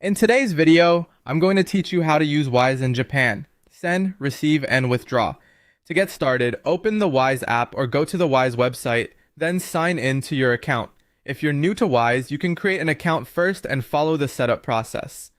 In today's video, I'm going to teach you how to use Wise in Japan. Send, receive, and withdraw. To get started, open the Wise app or go to the Wise website, then sign in to your account. If you're new to Wise, you can create an account first and follow the setup process.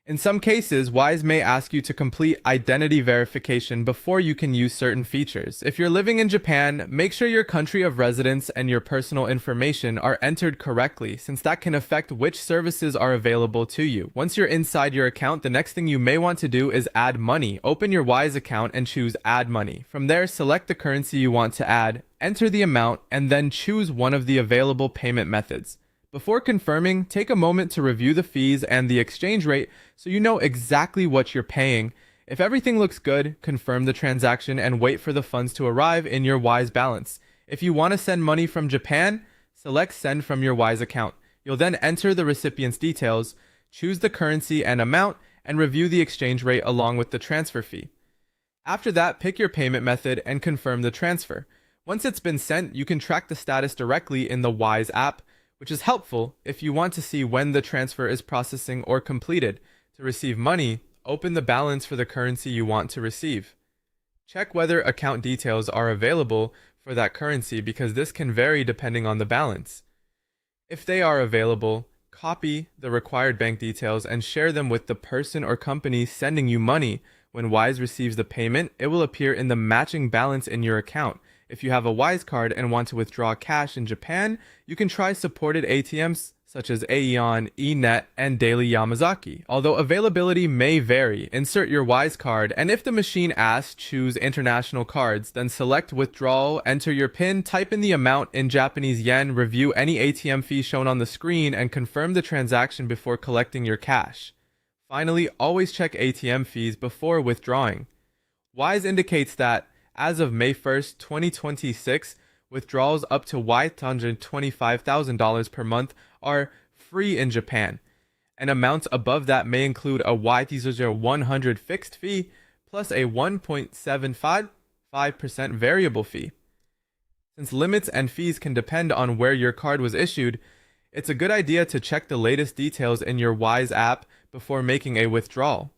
In some cases, Wise may ask you to complete identity verification before you can use certain features. If you're living in Japan, make sure your country of residence and your personal information are entered correctly, since that can affect which services are available to you. Once you're inside your account, the next thing you may want to do is add money. Open your Wise account and choose Add Money. From there, select the currency you want to add, enter the amount, and then choose one of the available payment methods. Before confirming, take a moment to review the fees and the exchange rate so you know exactly what you're paying. If everything looks good, confirm the transaction and wait for the funds to arrive in your Wise balance. If you want to send money from Japan, select Send from your Wise account. You'll then enter the recipient's details, choose the currency and amount, and review the exchange rate along with the transfer fee. After that, pick your payment method and confirm the transfer. Once it's been sent, you can track the status directly in the Wise app, which is helpful if you want to see when the transfer is processing or completed. To receive money, open the balance for the currency you want to receive. Check whether account details are available for that currency because this can vary depending on the balance. If they are available, copy the required bank details and share them with the person or company sending you money. When Wise receives the payment, it will appear in the matching balance in your account. If you have a Wise card and want to withdraw cash in Japan, you can try supported ATMs such as Aeon, eNet, and Daily Yamazaki. Although availability may vary, insert your Wise card, and if the machine asks, choose international cards, then select withdrawal, enter your PIN, type in the amount in Japanese yen, review any ATM fee shown on the screen, and confirm the transaction before collecting your cash. Finally, always check ATM fees before withdrawing. Wise indicates that as of May 1st, 2026, withdrawals up to $125,000 per month are free in Japan, and amounts above that may include a YT100 fixed fee plus a 1.755% variable fee. Since limits and fees can depend on where your card was issued, it's a good idea to check the latest details in your Wise app before making a withdrawal.